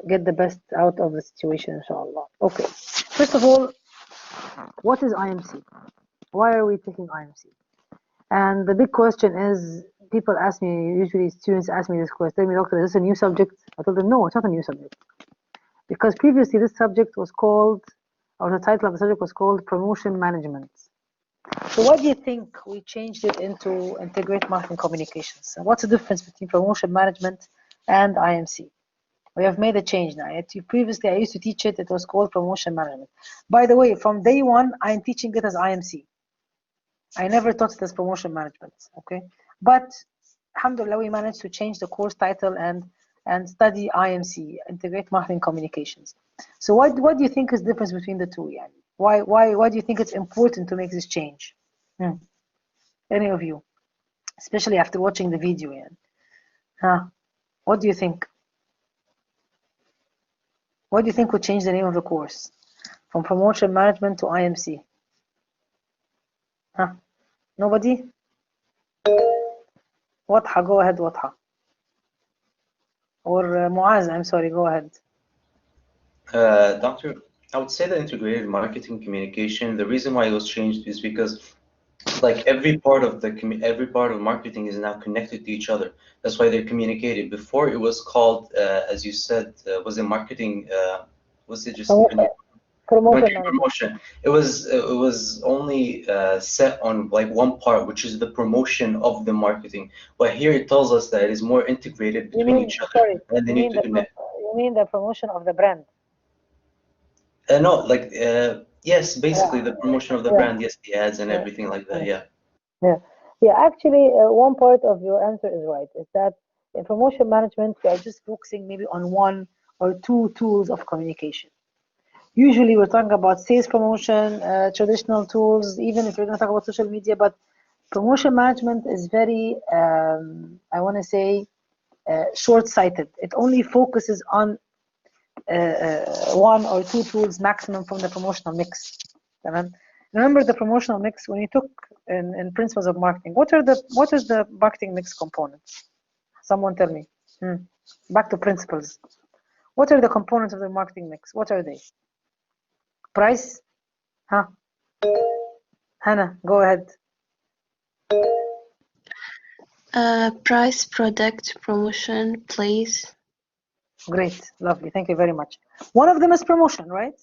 get the best out of the situation, inshallah. Okay. First of all, what is IMC? Why are we taking IMC? And the big question is, people ask me, usually students ask me this question, tell me, doctor, is this a new subject? I told them, no, it's not a new subject. Because previously this subject was called, or the title of the subject was called Promotion Management. So why do you think we changed it into Integrated Marketing Communications? And what's the difference between Promotion Management and IMC? We have made a change now. Previously, I used to teach it. It was called Promotion Management. By the way, from day one, I'm teaching it as IMC. I never taught it as Promotion Management. Okay, but alhamdulillah, we managed to change the course title and study IMC, Integrated Marketing Communications. So what do you think is the difference between the two? Yani? Why do you think it's important to make this change? Any of you, especially after watching the video? Yani? What do you think? What do you think would change the name of the course from Promotion Management to IMC? Nobody? Watha, go ahead, Watha. Or Muaz, I'm sorry, go ahead. Doctor, I would say that integrated marketing communication, the reason why it was changed is because like every part of marketing is now connected to each other. That's why they're communicated. Before it was called, as you said, was it marketing? Was it just promotion? It was only set on like one part, which is the promotion of the marketing. But here it tells us that it is more integrated between each other. Sorry, and they need to connect. You mean the promotion of the brand? No, like yes, basically the promotion of the brand. Yes, the ads and everything like that. Yeah. Actually, one part of your answer is right. Is that in promotion management, we are just focusing maybe on one or two tools of communication. Usually, we're talking about sales promotion, traditional tools, even if we're going to talk about social media. But promotion management is very, I want to say, short-sighted. It only focuses on one or two tools maximum from the promotional mix. Remember the promotional mix when you took in principles of marketing. What is the marketing mix components? Someone tell me. Back to principles. What are the components of the marketing mix? What are they? Price? Hannah, go ahead. Price, product, promotion, place. Great, lovely. Thank you very much. One of them is promotion, right?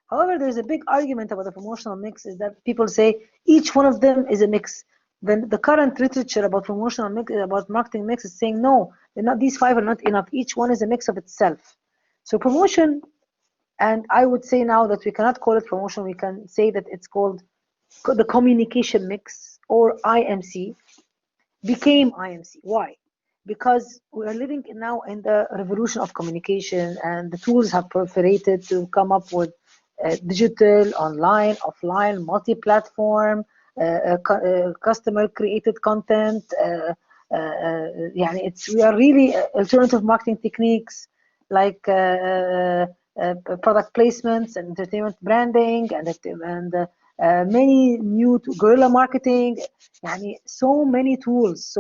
However, there's a big argument about the promotional mix is that people say each one of them is a mix. Then the current literature about promotional mix, about marketing mix, is saying no, they're not. These five are not enough. Each one is a mix of itself. So promotion, and I would say now that we cannot call it promotion. We can say that it's called the communication mix, or IMC, became IMC. Why? Because we are living now in the revolution of communication, and the tools have proliferated to come up with digital, online, offline, multi-platform, customer-created content. We are really alternative marketing techniques like product placements and entertainment branding and many new guerrilla marketing. So many tools.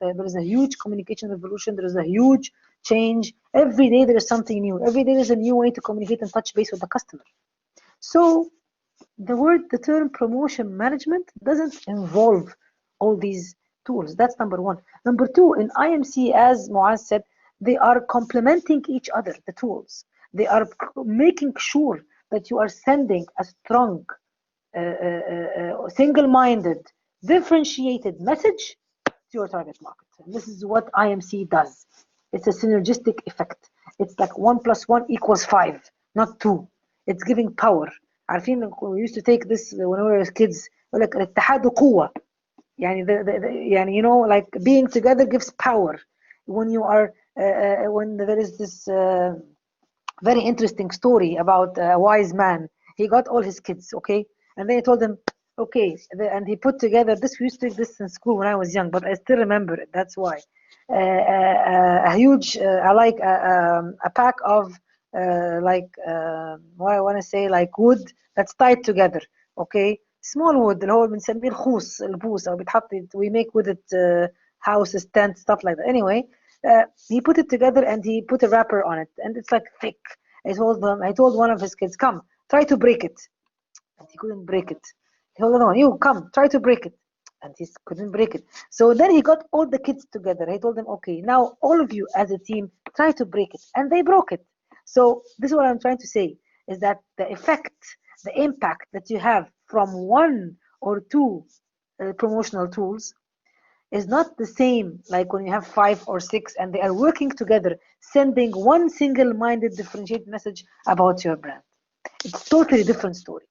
There is a huge communication revolution. There is a huge change. Every day there is something new. Every day there's a new way to communicate and touch base with the customer. So the term promotion management doesn't involve all these tools. That's number one. Number two, in IMC, as Muaz said, they are complementing each other, the tools. They are making sure that you are sending a strong, single-minded, differentiated message to your target market. And this is what IMC does. It's a synergistic effect. It's like 1 + 1 = 5, not 2. It's giving power. عارفين we used to take this when we were kids. Like الاتحاد قوة. Like being together gives power. When you are when there is this very interesting story about a wise man. He got all his kids, okay, and then he told them, okay, and he put together this. We used to take this in school when I was young, but I still remember it. That's why a huge, a pack of what I want to say, like wood that's tied together, okay, small wood اللي هو بنسميه الخوص البوص أو بيتحط. We make with it houses, tents, stuff like that. Anyway, he put it together and he put a wrapper on it, and it's like thick. I told one of his kids, come, try to break it. And he couldn't break it. He told another one, you come, try to break it. And he couldn't break it. So then he got all the kids together. He told them, okay, now all of you as a team, try to break it. And they broke it. So this is what I'm trying to say, is that the effect, the impact that you have from one or two promotional tools is not the same like when you have 5 or 6 and they are working together, sending one single-minded differentiated message about your brand. It's totally different story.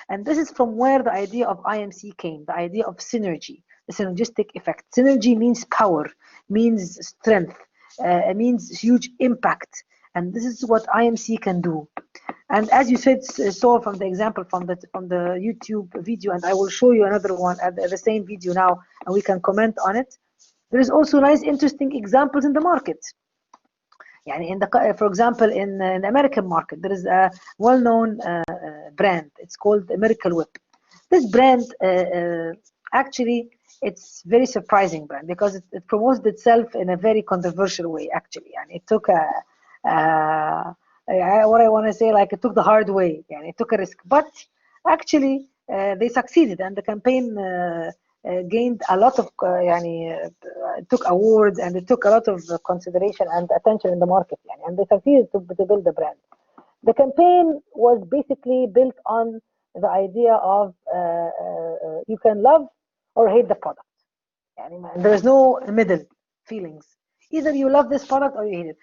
And this is from where the idea of IMC came, the idea of synergy, the synergistic effect. Synergy means power, means strength, means huge impact. And this is what IMC can do. And as you saw from the example from the YouTube video, and I will show you another one at the same video now, and we can comment on it. There is also nice, interesting examples in the market. For example, in the American market, there is a well-known brand. It's called Miracle Whip. This brand, actually, it's very surprising brand because it promoted itself in a very controversial way, actually. And it took what I want to say, like it took the hard way. It took a risk. But actually, they succeeded, and the campaign gained a lot of, took awards, and it took a lot of consideration and attention in the market, and they succeeded to build the brand. The campaign was basically built on the idea of you can love or hate the product. There's no middle feelings. Either you love this product or you hate it.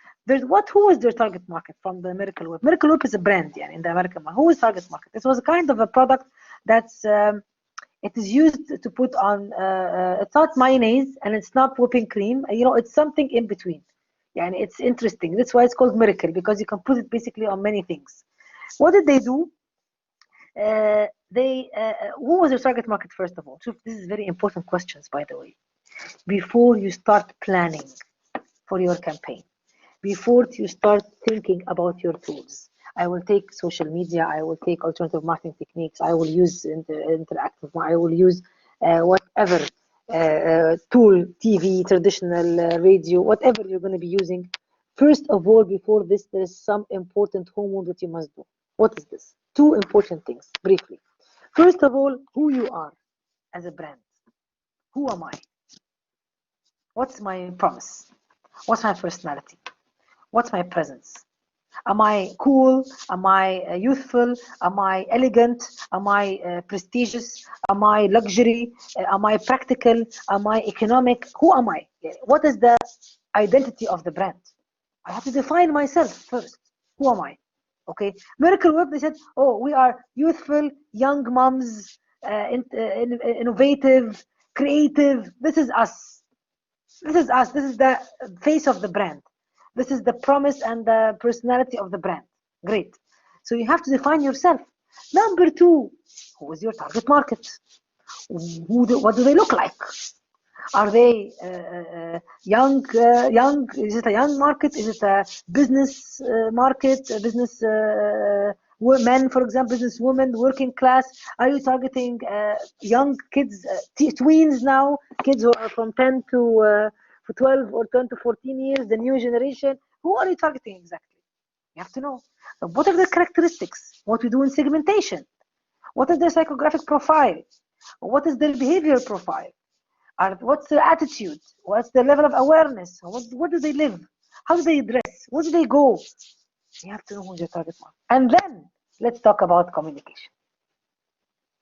Who was their target market from the Miracle Whip? Miracle Whip is a brand, in the American market. Who is target market? It was a kind of a product that's it is used to put on. It's not mayonnaise and it's not whipping cream. It's something in between. It's interesting. That's why it's called Miracle, because you can put it basically on many things. What did they do? Who was their target market first of all? This is very important questions, by the way. Before you start planning for your campaign, before you start thinking about your tools, I will take social media, I will take alternative marketing techniques, I will use interactive, I will use whatever tool, TV, traditional radio, whatever you're going to be using. First of all, before this, there is some important homework that you must do. What is this? 2 important things, briefly. First of all, who you are as a brand. Who am I? What's my promise? What's my personality? What's my presence? Am I cool? Am I youthful? Am I elegant? Am I prestigious? Am I luxury? Am I practical? Am I economic? Who am I? What is the identity of the brand? I have to define myself first. Who am I? Okay. Miracle Whip, they said, oh, we are youthful, young moms, innovative, creative. This is us. This is us. This is the face of the brand. This is the promise and the personality of the brand. Great. So you have to define yourself. Number 2, who is your target market? What do they look like? Are they young? Is it a young market? Is it a business market? A business men, for example, business women, working class? Are you targeting young kids, tweens now, kids who are from 10 to 12 or 10 to 14 years, the new generation? Who are you targeting exactly? You have to know. What are the characteristics? What we do in segmentation? What is their psychographic profile? What is their behavior profile? What's their attitude? What's their level of awareness? What do they live? How do they dress? Where do they go? You have to know who's your target market. And then let's talk about communication.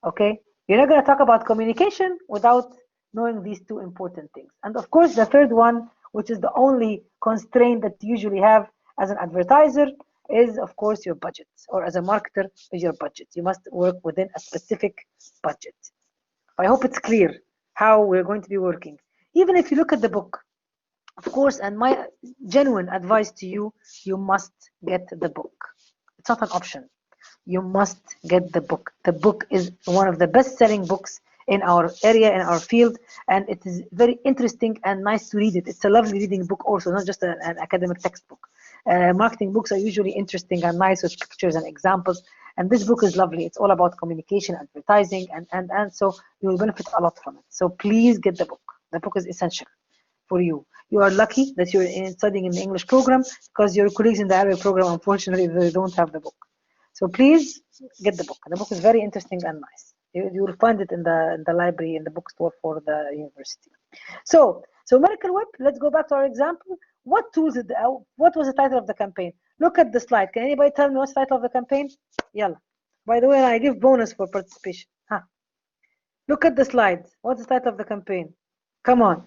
Okay? You're not going to talk about communication without knowing these 2 important things. And of course, the third one, which is the only constraint that you usually have as an advertiser, is of course your budget, or as a marketer is your budget. You must work within a specific budget. I hope it's clear how we're going to be working. Even if you look at the book, of course, and my genuine advice to you, you must get the book. It's not an option. You must get the book. The book is one of the best-selling books in our area, in our field, and it is very interesting and nice to read it. It's a lovely reading book also, not just an academic textbook. Marketing books are usually interesting and nice with pictures and examples, and this book is lovely. It's all about communication, advertising, and so you will benefit a lot from it. So please get the book. The book is essential for you. You are lucky that you're studying in the English program, because your colleagues in the Arabic program, unfortunately, they don't have the book. So please get the book. The book is very interesting and nice. You will find it in the library, in the bookstore for the university. So Miracle Whip, let's go back to our example. What tools what was the title of the campaign? Look at the slide. Can anybody tell me what's the title of the campaign? Yalla. By the way, I give bonus for participation. Huh. Look at the slide. What's the title of the campaign? Come on.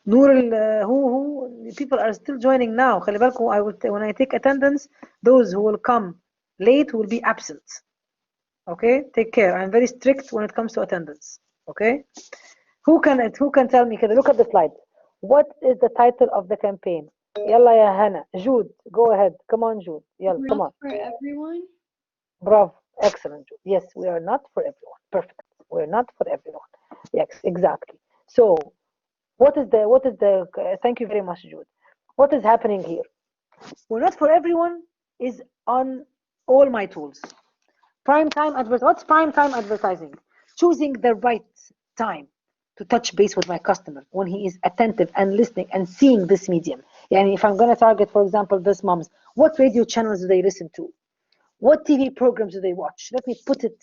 Noor, who people are still joining now. خلي بالكم, when I take attendance, those who will come late will be absent. Okay, take care. I'm very strict when it comes to attendance. Okay, who can tell me? Look at the slide. What is the title of the campaign? Yalla ya Hana. Jude, go ahead. Come on, Jude. Yalla, come on. For everyone. Bravo. Excellent, Jude. Yes, we are not for everyone. Perfect. We're not for everyone. Yes, exactly. So, what is the? Thank you very much, Jude. What is happening here? We're not for everyone is on all my tools. Prime time advertising. What's prime time advertising? Choosing the right time to touch base with my customer when he is attentive and listening and seeing this medium. Yani if I'm going to target, for example, this moms, what radio channels do they listen to? What TV programs do they watch? Let me put it,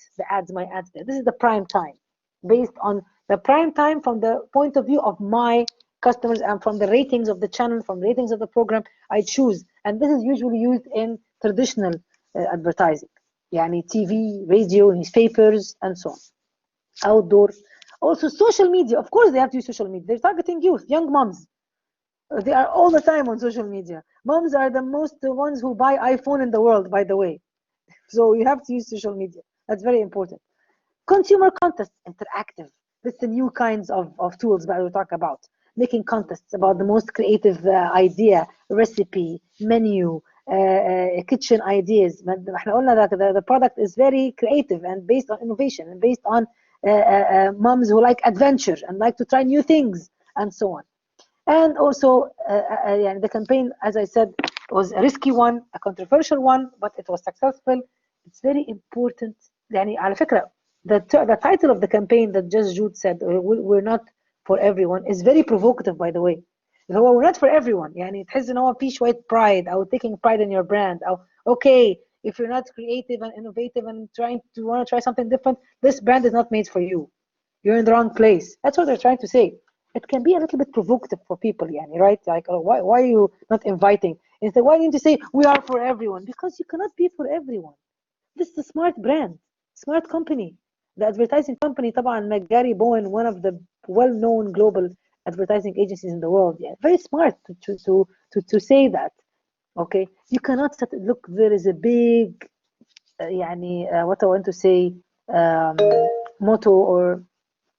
my ads there. This is the prime time, based on the prime time from the point of view of my customers and from the ratings of the channel, from the ratings of the program, I choose. And this is usually used in traditional advertising. Yani TV, radio, newspapers, and so on. Outdoor. Also social media. Of course they have to use social media. They're targeting youth, young moms. They are all the time on social media. Moms are the ones who buy iPhone in the world, by the way. So you have to use social media. That's very important. Consumer contests, interactive. This is the new kinds of tools that we talk about. Making contests about the most creative idea, recipe, menu, kitchen ideas. The product is very creative and based on innovation and based on moms who like adventure and like to try new things and so on. And also the campaign, as I said, was a risky one, a controversial one, but it was successful. It's very important. يعني على فكرة, the title of the campaign that just Jude said, we're not for everyone, is very provocative, by the way. هو we're not for everyone. يعني تحس إن هو في شوية pride أو taking pride in your brand. أو okay, if you're not creative and innovative and want to try something different, this brand is not made for you. You're in the wrong place. That's what they're trying to say. It can be a little bit provocative for people, yani, right? Like, oh, why are you not inviting? Instead, why didn't you say we are for everyone? Because you cannot be for everyone. This is a smart brand, smart company. The advertising company, طبعا Gary Bowen, one of the well-known global advertising agencies in the world. Yeah, very smart to say that. Okay, you cannot look. There is a big, what I want to say, motto or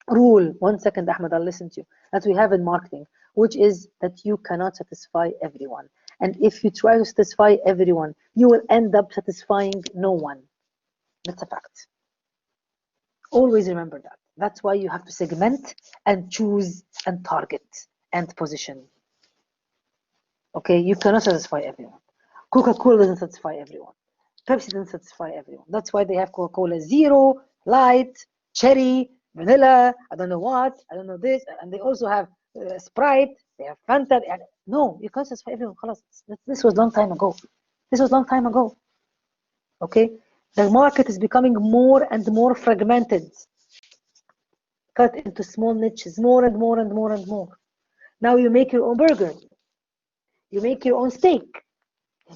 rule. 1 second, Ahmed, I'll listen to you. That we have in marketing, which is that you cannot satisfy everyone. And if you try to satisfy everyone, you will end up satisfying no one. That's a fact. Always remember that. That's why you have to segment and choose and target and position. Okay, you cannot satisfy everyone. Coca-Cola doesn't satisfy everyone. Pepsi doesn't satisfy everyone. That's why they have Coca-Cola Zero, Light, Cherry, Vanilla, I don't know what, I don't know this, and they also have Sprite, they have Fanta. No, you can't satisfy everyone. This was a long time ago. This was a long time ago. Okay, the market is becoming more and more fragmented, cut into small niches, more and more and more and more. Now you make your own burger, you make your own steak,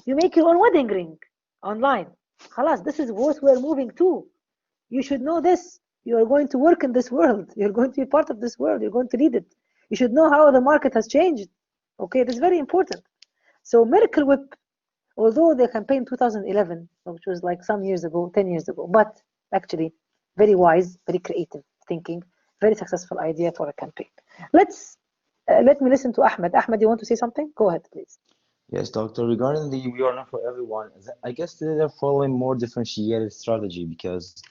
you make your own wedding ring online. Khalas, this is what we're moving to. You should know this. You are going to work in this world. You're going to be part of this world. You're going to lead it. You should know how the market has changed. Okay, this is very important. So Miracle Whip, although the campaign 2011, which was like some years ago, 10 years ago, but actually very wise, very creative thinking, very successful idea for a campaign. Let me listen to Ahmed. Ahmed, you want to say something? Go ahead, please. Yes, doctor. Regarding the we are not for everyone, I guess they're following more differentiated strategy because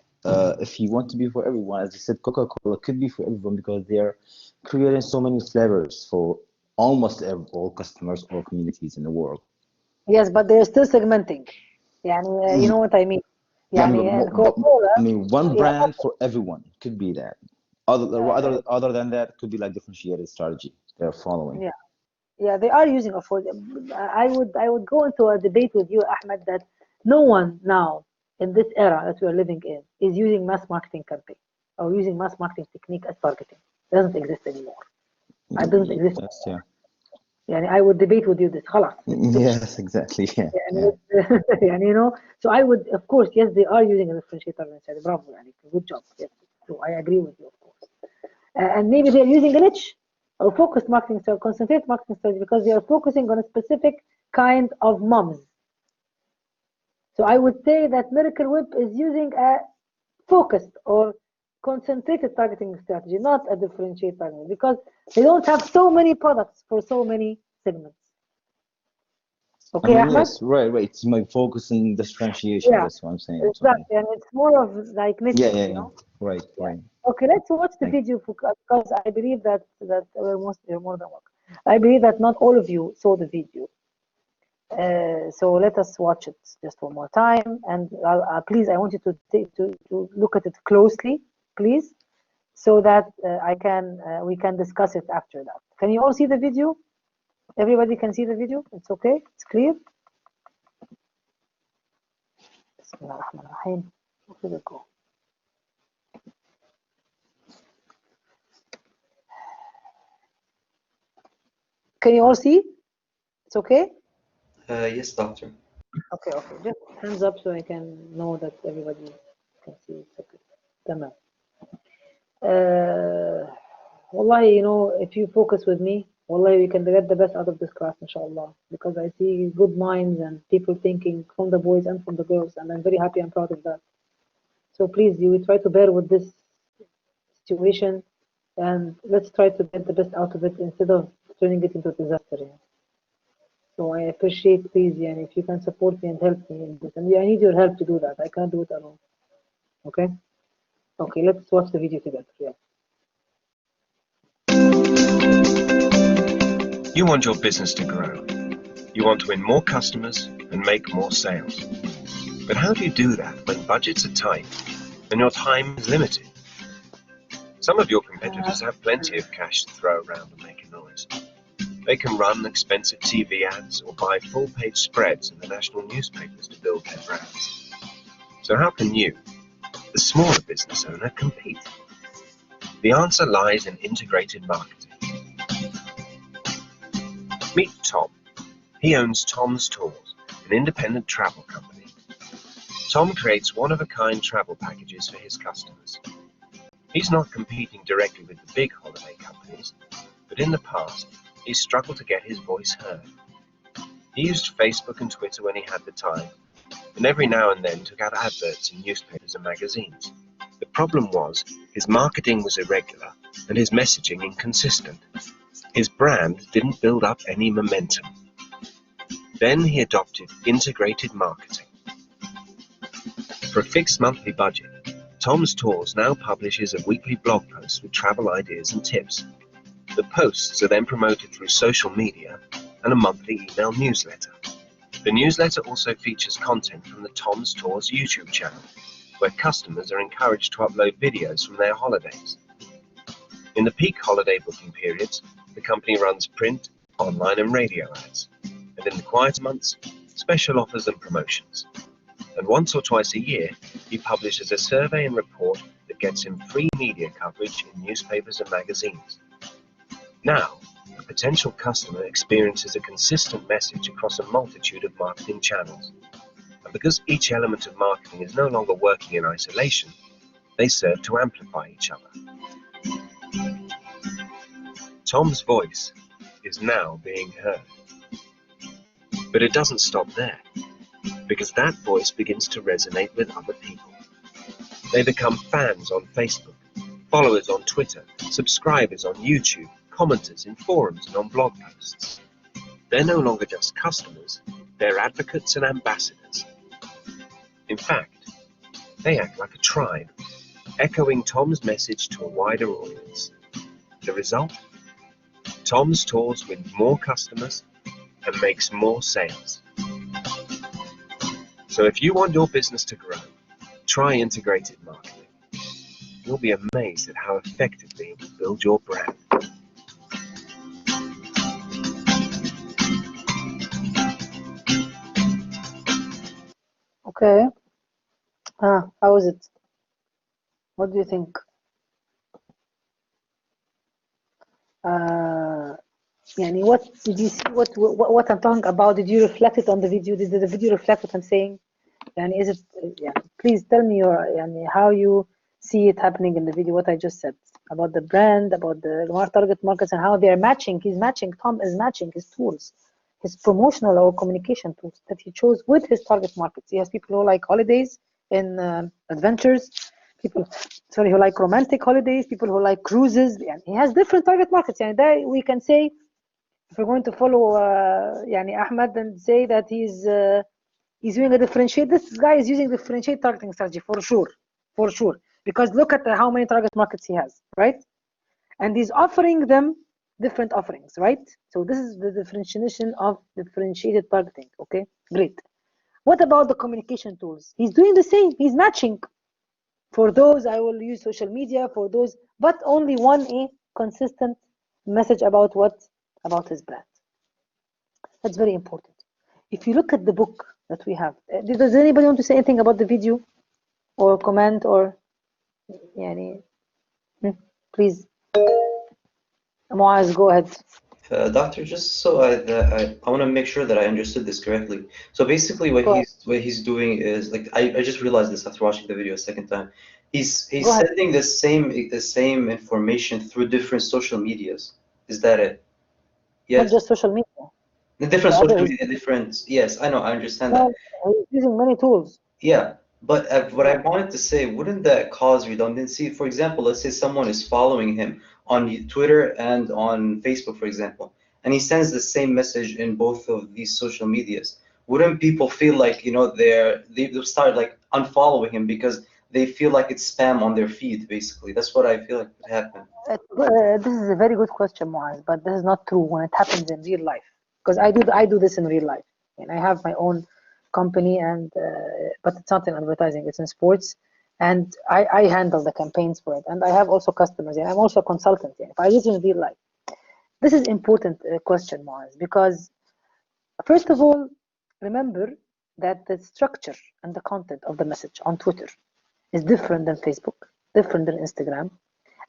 if you want to be for everyone, as I said, Coca-Cola could be for everyone because they're creating so many flavors for almost all customers or communities in the world. Yes, but they're still segmenting. يعني, you know what I mean? Coca-Cola. I mean, one brand for everyone could be that. Other than that, could be like differentiated strategy. they're following. Yeah. Yeah, they are using afford. I would go into a debate with you, Ahmed, that no one now in this era that we are living in is using mass marketing campaign or using mass marketing technique as targeting. It doesn't exist anymore. It doesn't exist. Yes, yeah. يعني I would debate with you this. خلاص. Yes, exactly. Yeah, يعني yeah. يعني, you know, so I would, of course, yes, they are using a differentiator message. Bravo, يعني, good job. Yes, so I agree with you, of course. And maybe they're using a niche or focused marketing strategy, concentrated marketing strategy, because they are focusing on a specific kind of moms. So I would say that Miracle Whip is using a focused or concentrated targeting strategy, not a differentiated targeting, because they don't have so many products for so many segments. I Okay, mean, Ahmed? yes, right, right. It's my focus and differentiation. Yeah, That's what I'm saying. exactly. And it's more of like Yeah, niche, yeah, you yeah. know? Right, Yeah. right. Okay, let's watch the Thank video because I believe that you're more than welcome. I believe that not all of you saw the video. So let us watch it just one more time, and please, I want you to look at it closely, please, so that we can discuss it after that. Can you all see the video? Everybody can see the video. It's okay. It's clear. Bismillah ar-Rahman ar-Rahim. Where did it go? Can you all see? It's okay. Yes, doctor. Okay. Just hands up so I can know that everybody can see. It's okay. Tamam. Wallahi, you know, if you focus with me, wallahi, we can get the best out of this class, inshallah, because I see good minds and people thinking from the boys and from the girls, and I'm very happy and proud of that. So please, you try to bear with this situation, and let's try to get the best out of it instead of turning it into a disaster. Yeah. So I appreciate, please, and if you can support me and help me in this, and I need your help to do that. I can't do it alone. Okay? Okay, let's watch the video together. Yeah. You want your business to grow. You want to win more customers and make more sales. But how do you do that when budgets are tight and your time is limited? Some of your competitors have plenty of cash to throw around and make a noise. They can run expensive TV ads or buy full-page spreads in the national newspapers to build their brands. So how can you, the smaller business owner, compete? The answer lies in integrated marketing. Meet Tom. He owns Tom's Tours, an independent travel company. Tom creates one-of-a-kind travel packages for his customers. He's not competing directly with the big holiday companies, but in the past, he struggled to get his voice heard. He used Facebook and Twitter when he had the time, and every now and then took out adverts in newspapers and magazines. The problem was, his marketing was irregular and his messaging inconsistent. His brand didn't build up any momentum. Then he adopted integrated marketing. For a fixed monthly budget, Tom's Tours now publishes a weekly blog post with travel ideas and tips. The posts are then promoted through social media and a monthly email newsletter. The newsletter also features content from the Tom's Tours YouTube channel, where customers are encouraged to upload videos from their holidays. In the peak holiday booking periods, the company runs print, online and radio ads, and in the quieter months, special offers and promotions. And once or twice a year, he publishes a survey and report that gets him free media coverage in newspapers and magazines. Now, a potential customer experiences a consistent message across a multitude of marketing channels. And because each element of marketing is no longer working in isolation, they serve to amplify each other. Tom's voice is now being heard. But it doesn't stop there, because that voice begins to resonate with other people. They become fans on Facebook, followers on Twitter, subscribers on YouTube, commenters in forums and on blog posts. They're no longer just customers, they're advocates and ambassadors. In fact, they act like a tribe, echoing Tom's message to a wider audience. The result? Tom's Tours wins more customers and makes more sales. So if you want your business to grow, try integrated marketing. You'll be amazed at how effectively it will build your brand. Okay. How is it? What do you think? يعني what did you see? What I'm talking about? Did you reflect it on the video? Did the video reflect what I'm saying? يعني is it? يعني please tell me your يعني how you see it happening in the video. What I just said about the brand, about the target markets, and how they are matching. He's matching. Tom is matching his tools, his promotional or communication tools that he chose with his target markets. He has people who like holidays and adventures, people who like romantic holidays, people who like cruises, and he has different target markets. And that we can say, if we're going to follow يعني Ahmed and say that he's doing a differentiate. This guy is using differentiate targeting strategy for sure, because look at how many target markets he has, right? And he's offering them different offerings, right? So this is the differentiation of differentiated targeting. Okay, great. What about the communication tools? He's doing the same. He's matching. For those, I will use social media. For those, but only one consistent message about what? About his brand. That's very important. If you look at the book that we have, does anybody want to say anything about the video or comment or يعني please Muaz, go ahead. Doctor, just so I want to make sure that I understood this correctly. So basically, what he's doing is like I just realized this after watching the video a second time. He's sending the same information through different social medias. Is that it? Yes. Not just social media. The different social media, different. Yes, I know. I understand that. He's using many tools. Yeah, but what I wanted to say, wouldn't that cause redundancy? For example, let's say someone is following him on Twitter and on Facebook, for example, and he sends the same message in both of these social medias. Wouldn't people feel like, you know, they'll start like unfollowing him because they feel like it's spam on their feed, basically? That's what I feel like would happen. This is a very good question, Muaz, but this is not true when it happens in real life. Because I do this in real life, and I have my own company, and but it's not in advertising, it's in sports, and I handle the campaigns for it, and I have also customers, and I'm also a consultant. And if I use it in real life, this is important question, Muaz, because first of all, remember that the structure and the content of the message on Twitter is different than Facebook, different than Instagram,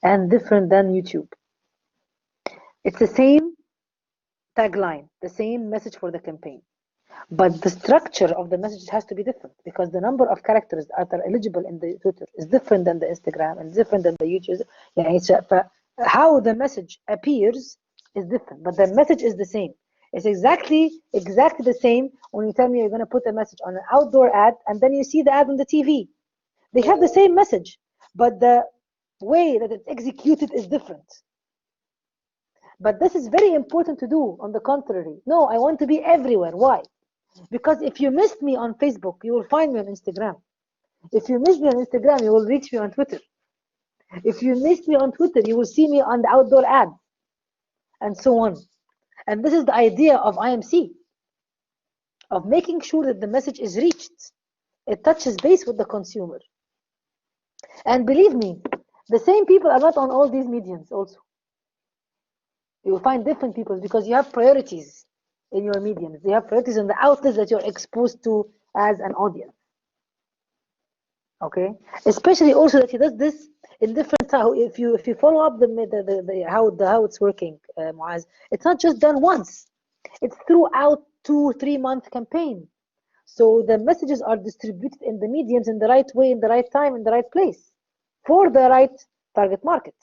and different than YouTube. It's the same tagline, the same message for the campaign, but the structure of the message has to be different because the number of characters that are eligible in the Twitter is different than the Instagram and different than the YouTube. How the message appears is different, but the message is the same. It's exactly the same when you tell me you're going to put a message on an outdoor ad and then you see the ad on the TV. They have the same message, but the way that it's executed is different. But this is very important to do. On the contrary, no, I want to be everywhere. Why? Because if you missed me on Facebook, you will find me on Instagram. If you missed me on Instagram, you will reach me on Twitter. If you missed me on Twitter, you will see me on the outdoor ad, and so on. And this is the idea of IMC, of making sure that the message is reached. It touches base with the consumer. And believe me, the same people are not on all these mediums also. You will find different people because you have priorities in your mediums. You have priorities in the outlets that you're exposed to as an audience. Okay, especially also that he does this in different. If you follow up how it's working, Muaz, it's not just done once. It's throughout 2-3 month campaign. So the messages are distributed in the mediums in the right way, in the right time, in the right place, for the right target market.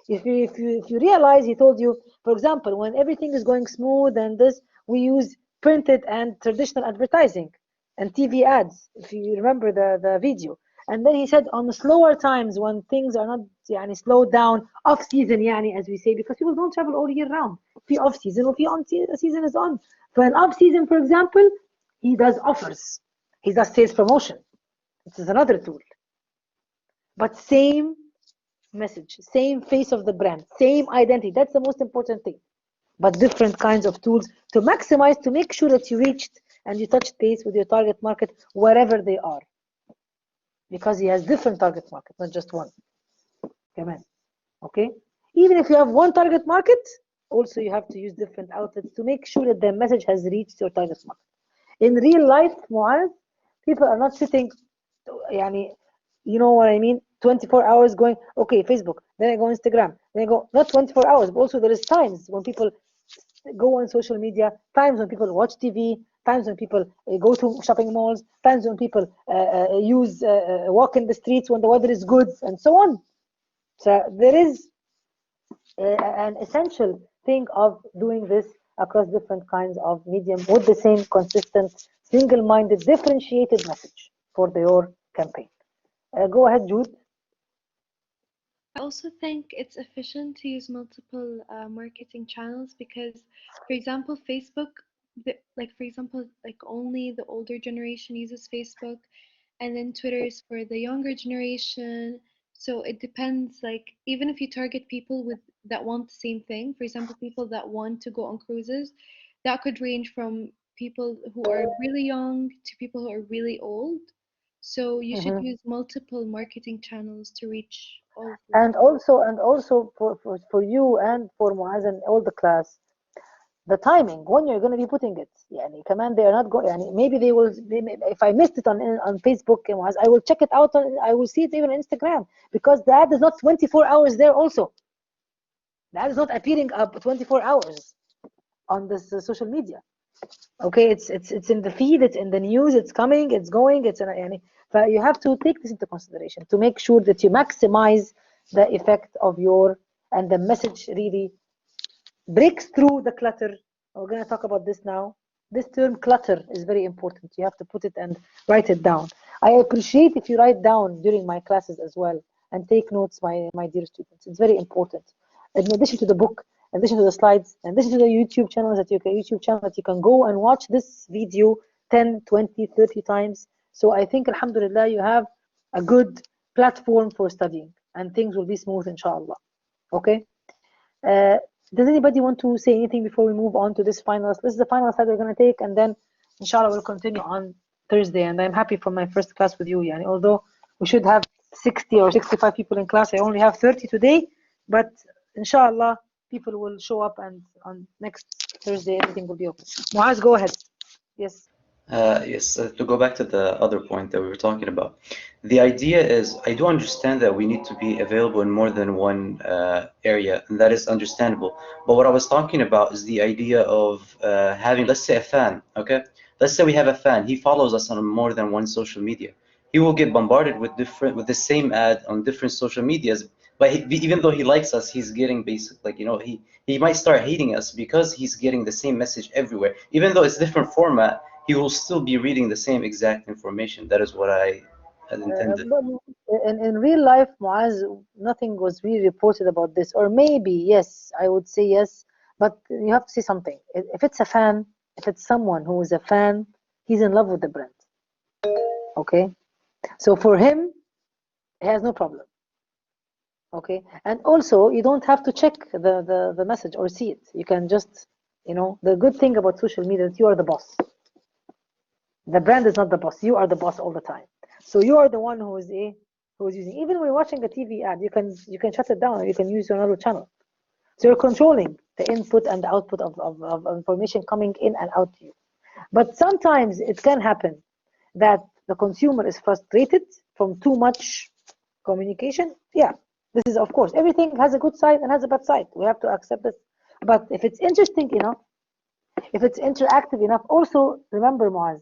If you realize, he told you, for example, when everything is going smooth and this, we use printed and traditional advertising and TV ads, if you remember the video. And then he said on the slower times when things are not slowed down, off season as we say, because people don't travel all year round. If off season, or if on season is on. For an off season, for example, he does offers. He does sales promotion. This is another tool. But same message, same face of the brand, same identity. That's the most important thing. But different kinds of tools to maximize, to make sure that you reached and you touch base with your target market wherever they are. Because he has different target markets, not just one. Amen. Okay? Even if you have one target market, also you have to use different outlets to make sure that the message has reached your target market. In real life, Muaz, People are not sitting, يعني, you know what I mean, 24 hours going, okay, Facebook, then I go Instagram, then I go, not 24 hours, but also there is times when people go on social media, times when people watch TV, times when people go to shopping malls, times when people walk in the streets when the weather is good, and so on. So there is an essential thing of doing this across different kinds of medium with the same consistent, single-minded, differentiated message for your campaign. Go ahead, Jude. I also think it's efficient to use multiple marketing channels because, for example, Facebook, for example, like only the older generation uses Facebook, and then Twitter is for the younger generation. So it depends, like even if you target people that want the same thing, for example, people that want to go on cruises, that could range from people who are really young to people who are really old. So you should use multiple marketing channels to reach all of them. And also for you and for Muaz and all the class, the timing when you're going to be putting it. يعني كمان they are not going. يعني maybe if I missed it on Facebook, Muaz, I will check it out. I will see it even on Instagram because the ad is not 24 hours there. Also, the ad is not appearing up 24 hours on this social media. Okay, it's in the feed, it's in the news, it's coming, it's going, يعني, you have to take this into consideration to make sure that you maximize the effect of and the message really breaks through the clutter. We're going to talk about this now. This term clutter is very important. You have to put it and write it down. I appreciate if you write down during my classes as well and take notes, my dear students. It's very important. In addition to the book, in addition to the slides, in addition to the YouTube channel that you can go and watch this video 10, 20, 30 times. So I think, alhamdulillah, you have a good platform for studying and things will be smooth, inshallah. Okay? Does anybody want to say anything before we move on to this final? This is the final slide we're going to take, and then inshallah we'll continue on Thursday. And I'm happy for my first class with you. Yani, although we should have 60 or 65 people in class, I only have 30 today, but inshallah people will show up, and on next Thursday everything will be okay. Muaz, go ahead. Yes. Yes, to go back to the other point that we were talking about, the idea is I do understand that we need to be available in more than one area, and that is understandable. But what I was talking about is the idea of having, let's say, a fan. Okay, let's say we have a fan. He follows us on more than one social media. He will get bombarded with the same ad on different social medias. But even though he likes us, he's getting he might start hating us because he's getting the same message everywhere. Even though it's different format, he will still be reading the same exact information. That is what I had intended. In real life, Muaz, nothing was really reported about this. Or maybe, yes, I would say yes. But you have to say something. If it's a fan, if it's someone who is a fan, he's in love with the brand. Okay? So for him, he has no problem. Okay? And also, you don't have to check the message or see it. You can just, the good thing about social media is you are the boss. The brand is not the boss. You are the boss all the time. So you are the one who is using. Even when you're watching a TV ad, you can shut it down. Or you can use another channel. So you're controlling the input and the output of information coming in and out to you. But sometimes it can happen that the consumer is frustrated from too much communication. Yeah, this is, of course, everything has a good side and has a bad side. We have to accept this. But if it's interesting enough, if it's interactive enough, also remember, Muaz,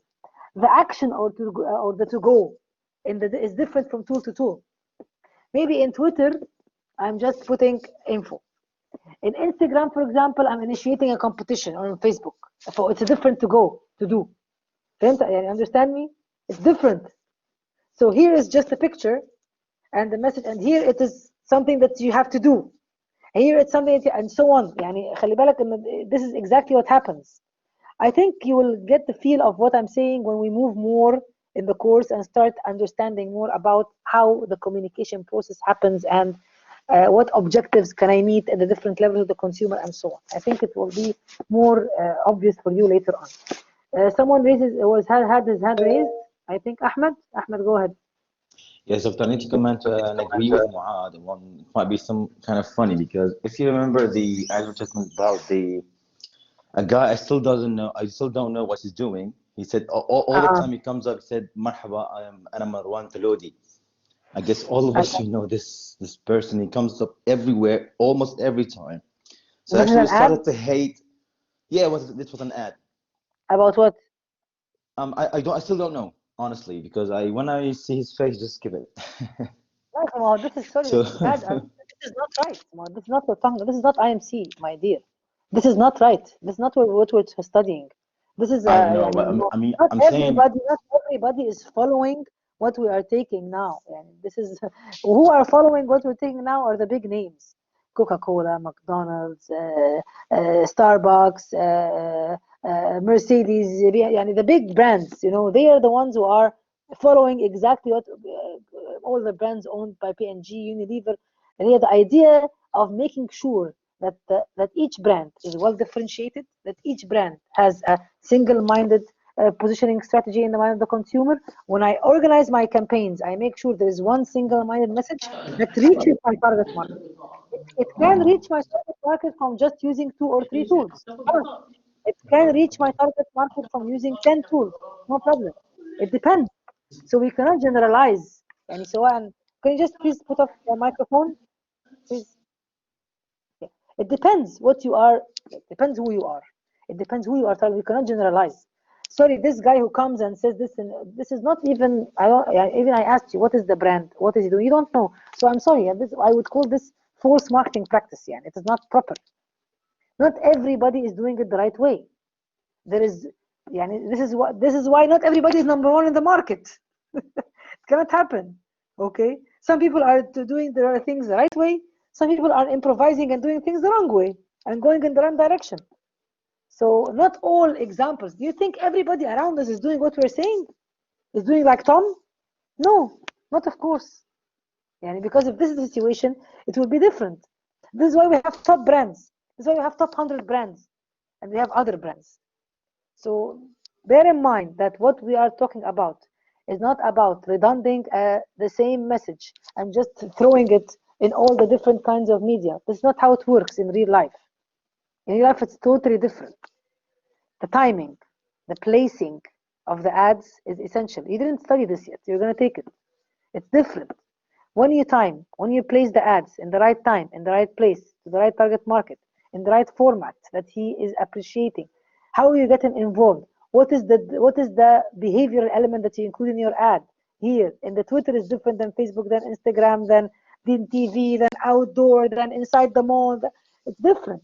the action or the to go is different from tool to tool. Maybe in Twitter, I'm just putting info. In Instagram, for example, I'm initiating a competition, or on Facebook. So it's a different to do. Understand me? It's different. So here is just a picture and the message, and here it is something that you have to do. Here it's something, and so on. يعني خلي بالك, this is exactly what happens. I think you will get the feel of what I'm saying when we move more in the course and start understanding more about how the communication process happens and what objectives can I meet at the different levels of the consumer and so on. I think it will be more obvious for you later on. Someone had his hand raised. I think Ahmed. Ahmed, go ahead. Yes, Dr. I need to comment and agree with Muad. One might be some kind of funny because if you remember the advertisement about a guy, I still don't know what he's doing. He said all the time he comes up, he said, "Marhaba, أنا مروان تلودي." I guess all of us, this person. He comes up everywhere, almost every time. So This is actually, we an ad started to hate. Yeah, this was an ad. about what? I still don't know, honestly, because when I see his face, just skip it. No, come on, this is sorry, So this is bad. This is not right. Come on, this is not what this is not IMC, my dear. This is not right. This is not what we're studying. This is I know, يعني, but I mean, not I'm saying, everybody is following what we are taking now. And this is who are following what we're taking now are the big names: Coca-Cola, McDonald's, Starbucks, Mercedes. يعني the big brands. They are the ones who are following exactly what all the brands owned by P&G, Unilever. And the idea of making sure that each brand is well differentiated, that each brand has a single-minded positioning strategy in the mind of the consumer. When I organize my campaigns, I make sure there is one single-minded message that reaches my target market. It can reach my target market from just using 2 or 3 tools. Or it can reach my target market from using 10 tools. No problem. It depends. So we cannot generalize. And so on. Can you just please put off the microphone, please? Yeah. It depends what you are. It depends who you are. It depends who you are. We cannot generalize. Sorry, this guy who comes and says this, and this is not even. Even I asked you, what is the brand? What is he doing? You don't know. So I'm sorry. I would call this false marketing practice. Yeah, it is not proper. Not everybody is doing it the right way. There is. Yeah, this is why not everybody is number one in the market. It cannot happen. Okay, some people are doing the things the right way. Some people are improvising and doing things the wrong way and going in the wrong direction. So not all examples. Do you think everybody around us is doing what we're saying? Is doing like Tom? No, not of course. Because if this is the situation, it will be different. This is why we have top brands. This is why we have top 100 brands, and we have other brands. So bear in mind that what we are talking about is not about redundant the same message and just throwing it in all the different kinds of media. This is not how it works in real life. In real life, it's totally different. The timing, the placing of the ads is essential. You didn't study this yet. You're going to take it. It's different. When you place the ads in the right time, in the right place, to the right target market, in the right format that he is appreciating, how you get him involved? What is the behavioral element that you include in your ad? Here in the Twitter is different than Facebook, than Instagram, than TV, than outdoor, than inside the mall. It's different.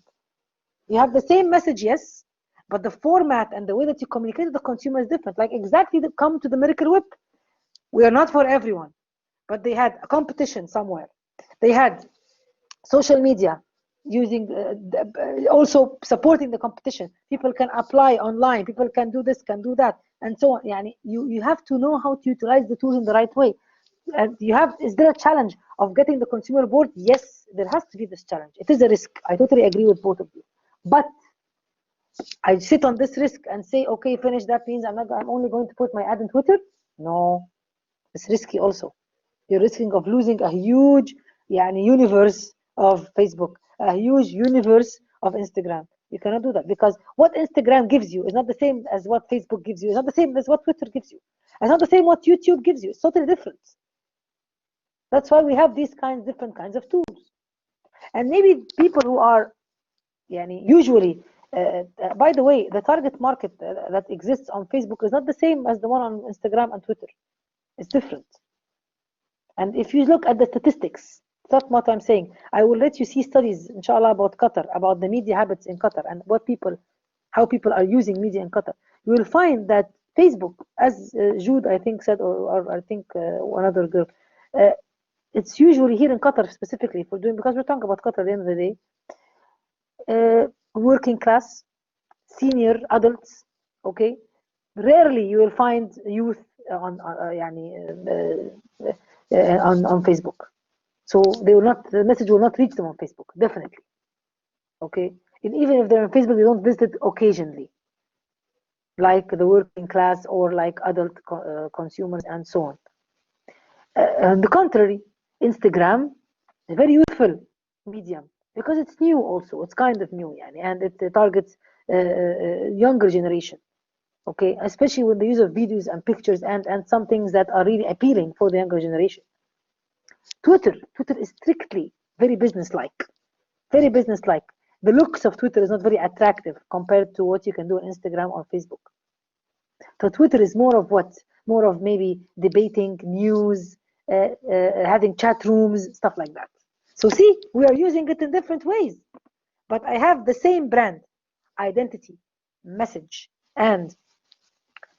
You have the same message, yes, but the format and the way that you communicate to the consumer is different. Like exactly come to the Miracle Whip. We are not for everyone, but they had a competition somewhere. They had social media using also supporting the competition. People can apply online, people can do this, can do that, and so on. You have to know how to utilize the tools in the right way. And is there a challenge of getting the consumer board? Yes, there has to be this challenge. It is a risk. I totally agree with both of you, but I sit on this risk and say, okay, finish. That means I'm only going to put my ad in Twitter. No, it's risky also. You're risking of losing a huge universe of Facebook, a huge universe of Instagram. You cannot do that because what Instagram gives you is not the same as what Facebook gives you. It's not the same as what Twitter gives you. It's not the same what YouTube gives you. It's totally different. That's why we have these different kinds of tools. And maybe people who are usually, by the way, the target market that exists on Facebook is not the same as the one on Instagram and Twitter. It's different. And if you look at the statistics, that's what I'm saying. I will let you see studies, inshallah, about Qatar, about the media habits in Qatar and how people are using media in Qatar. You will find that Facebook, as Jude, I think, said, or I think another girl, it's usually here in Qatar specifically because we're talking about Qatar at the end of the day, working class, senior adults, okay? Rarely you will find youth on Facebook. So the message will not reach them on Facebook, definitely. Okay, and even if they're on Facebook, they don't visit it occasionally, like the working class or like adult consumers and so on. On the contrary, Instagram is a very useful medium because it's new also. It's kind of new, and it targets younger generation. Okay, especially with the use of videos and pictures and some things that are really appealing for the younger generation. Twitter is strictly very business-like, very business-like. The looks of Twitter is not very attractive compared to what you can do on Instagram or Facebook. So Twitter is more of what? More of maybe debating, news, having chat rooms, stuff like that. So see, we are using it in different ways, but I have the same brand, identity, message, and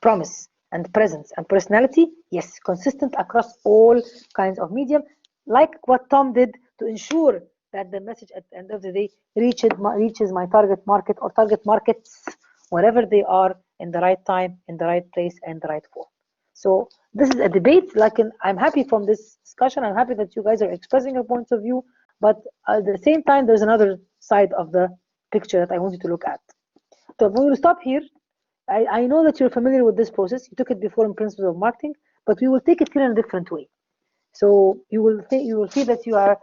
promise, and presence, and personality. Yes, consistent across all kinds of medium, like what Tom did to ensure that the message at the end of the day reaches my target market or target markets, wherever they are, in the right time, in the right place, and the right form. So this is a debate. Like, I'm happy from this discussion. I'm happy that you guys are expressing your points of view, but at the same time, there's another side of the picture that I want you to look at. So we will stop here. I know that you're familiar with this process. You took it before in Principles of Marketing, but we will take it here in a different way. So you will see that you are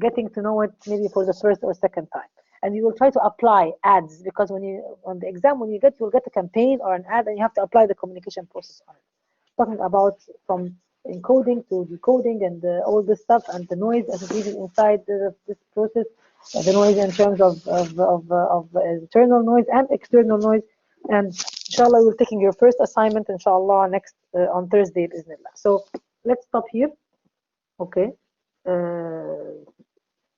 getting to know it maybe for the first or second time, and you will try to apply ads, because when you on the exam, when you will get a campaign or an ad, and you have to apply the communication process on it. Talking about from encoding to decoding and all this stuff, and the noise associated inside this process, the noise in terms of internal noise and external noise. And inshallah, we're taking your first assignment, inshallah, next on Thursday, bismillah. So let's stop here. Okay.